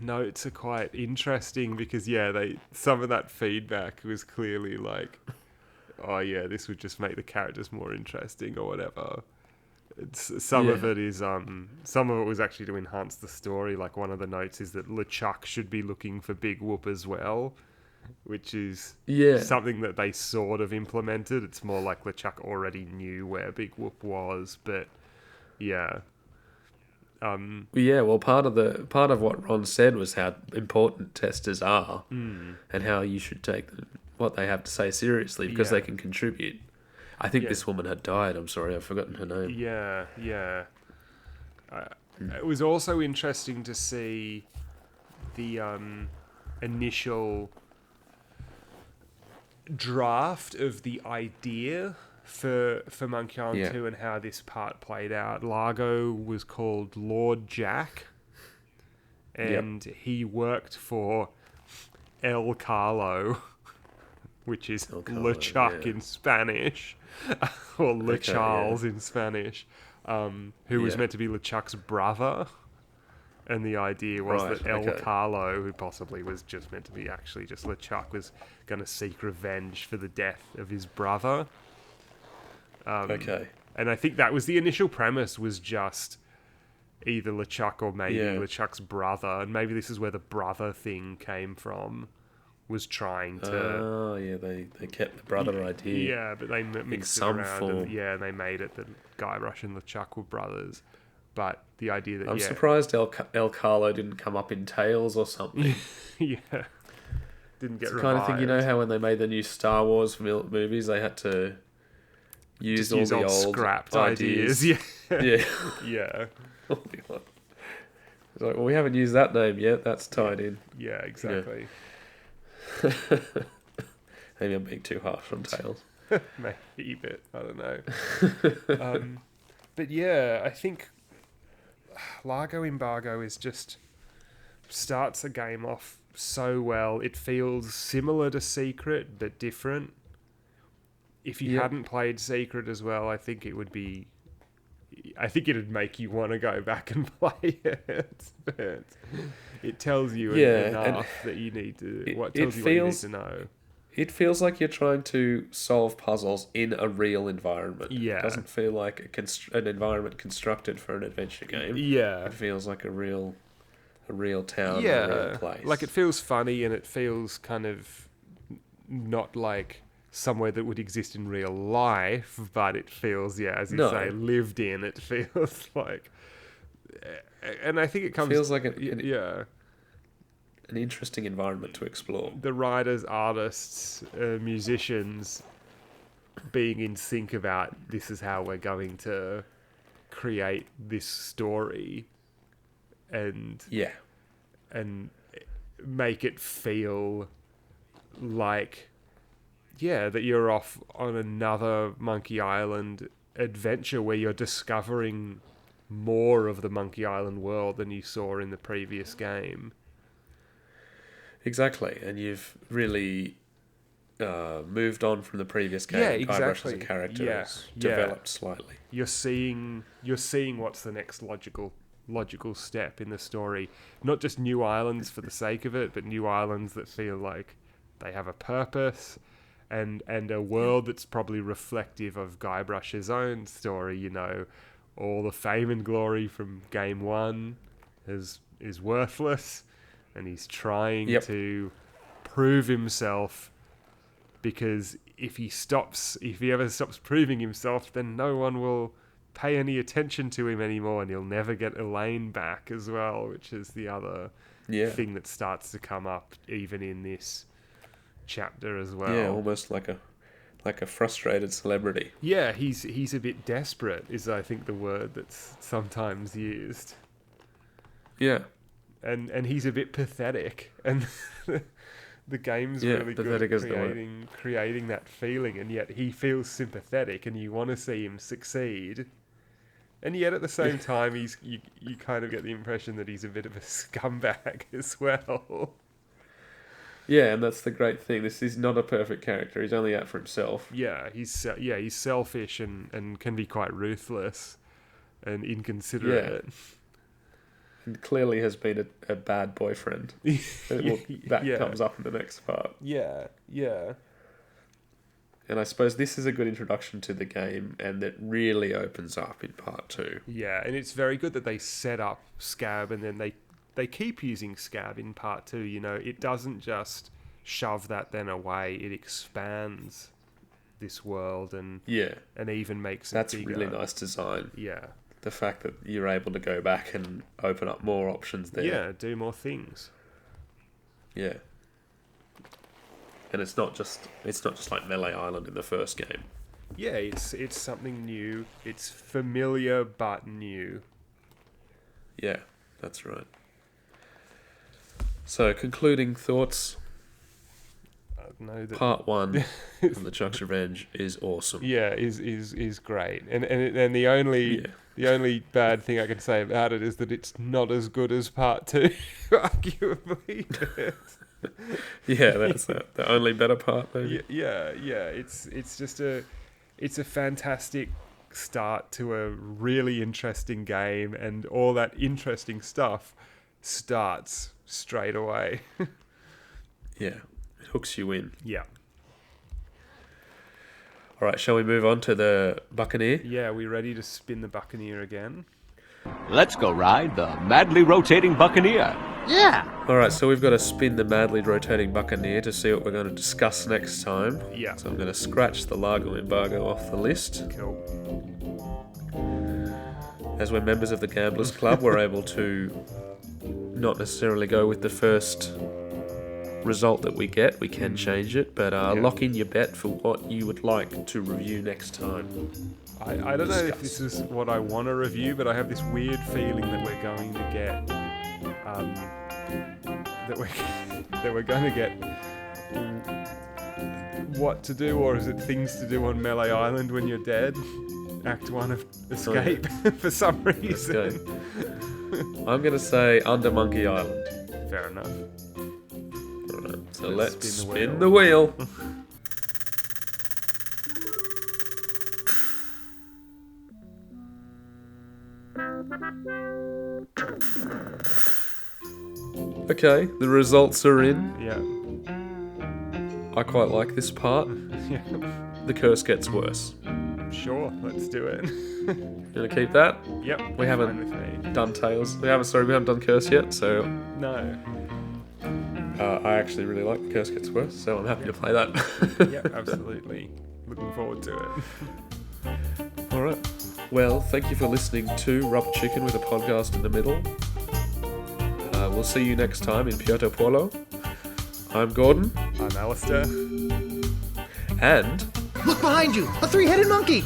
notes are quite interesting because some of that feedback was clearly like, oh yeah, this would just make the characters more interesting or whatever. Some of it was actually to enhance the story. Like one of the notes is that LeChuck should be looking for Big Whoop as well, which is something that they sort of implemented. It's more like LeChuck already knew where Big Whoop was, but yeah. Well, part of what Ron said was how important testers are, and how you should take what they have to say seriously because they can contribute. I think this woman had died. I'm sorry, I've forgotten her name. Yeah. It was also interesting to see the initial draft of the idea for Monkey Island 2 and how this part played out. Largo was called Lord Jack, and he worked for El Carlo, which is LeChuck in Spanish, or Le Charles in Spanish, who was meant to be LeChuck's brother. And the idea was that El Carlo, who possibly was just meant to be actually just LeChuck, was going to seek revenge for the death of his brother. And I think that was the initial premise, was just either LeChuck or maybe LeChuck's brother. And maybe this is where the brother thing came from, was trying to... they kept the brother idea. Yeah, but they mixed it around. Form. And they made it that Guybrush and LeChuck were brothers. But the idea that... I'm surprised El Carlo didn't come up in Tales or something. Didn't get it's the revived. kind of thing, you know how when they made the new Star Wars movies, they had to use all the old scrapped ideas. Yeah. Yeah. It's like, well, we haven't used that name yet. That's tied in. Yeah, exactly. Yeah. Maybe I'm being too harsh on Tales. Maybe a bit. I don't know. But yeah, I think Largo Embargo starts the game off so well. It feels similar to Secret, but different. If you hadn't played Secret as well, I think it'd make you want to go back and play it. But it tells you enough that you need to... what you need to know. It feels like you're trying to solve puzzles in a real environment. Yeah. It doesn't feel like an environment constructed for an adventure game. Yeah. It feels like a real town, a real place. Like it feels funny and it feels kind of not like somewhere that would exist in real life, but it feels, as you say, lived in. It feels like... And I think it feels like an interesting environment to explore. The writers, artists, musicians being in sync about this is how we're going to create this story and make it feel like that you're off on another Monkey Island adventure where you're discovering more of the Monkey Island world than you saw in the previous game. Exactly, and you've really moved on from the previous game. Yeah, exactly. Guybrush as a character has developed slightly. You're seeing what's the next logical step in the story. Not just new islands for the sake of it, but new islands that feel like they have a purpose, and a world that's probably reflective of Guybrush's own story. You know, all the fame and glory from Game 1 is worthless. And he's trying to prove himself, because if he ever stops proving himself, then no one will pay any attention to him anymore, and he'll never get Elaine back as well, which is the other thing that starts to come up even in this chapter as well. Yeah, almost like a frustrated celebrity. Yeah, he's a bit desperate, is I think the word that's sometimes used. Yeah. And he's a bit pathetic, and the game's Yeah, really good pathetic at is the word. creating that feeling, and yet he feels sympathetic, and you want to see him succeed. And yet, at the same time, you kind of get the impression that he's a bit of a scumbag as well. Yeah, and that's the great thing. This is not a perfect character. He's only out for himself. Yeah, he's selfish and can be quite ruthless and inconsiderate. Yeah. And clearly has been a bad boyfriend. That comes up in the next part. Yeah. And I suppose this is a good introduction to the game, and it really opens up in part 2. Yeah, and it's very good that they set up Scab, and then they keep using Scab in part 2. You know, it doesn't just shove that then away. It expands this world and even makes it That's bigger. really nice design. Yeah. The fact that you're able to go back and open up more options there. Yeah, do more things. Yeah. And it's not just like Melee Island in the first game. Yeah, it's something new. It's familiar but new. Yeah, that's right. So, concluding thoughts. Part 1 of LeChuck's Revenge is awesome. Yeah, is great. And the only bad thing I can say about it is that it's not as good as part 2, arguably. Yeah, that's the only better part, maybe. Yeah. It's just a fantastic start to a really interesting game, and all that interesting stuff starts straight away. Yeah, it hooks you in. Yeah. All right, shall we move on to the Buccaneer? Yeah, we ready to spin the Buccaneer again? Let's go ride the Madly Rotating Buccaneer. Yeah. All right, so we've got to spin the Madly Rotating Buccaneer to see what we're going to discuss next time. Yeah. So I'm going to scratch the Largo Embargo off the list. Cool. As we're members of the Gamblers Club, we're able to not necessarily go with the first result that we get. We can change it, but lock in your bet for what you would like to review next time. I don't know if this is what I want to review, but I have this weird feeling that we're going to get that we're going to get what to do, or is it things to do on Melee Island when you're dead? Act 1 of Escape for some reason. I'm going to say Under Monkey Island. Fair enough. Alright, so let's spin the wheel. Okay, the results are in. Yeah. I quite like this part. Yeah. The curse gets worse. Sure, let's do it. You gonna keep that? Yep. We haven't done Tails. We haven't done Curse yet, so No. I actually really like The Curse Gets Worse, so I'm happy to play that. Yeah, absolutely. Looking forward to it. Alright. Well, thank you for listening to Rubber Chicken with a podcast in the middle. We'll see you next time in Piotr Polo. I'm Gordon. I'm Alistair. And... Look behind you! A three-headed monkey!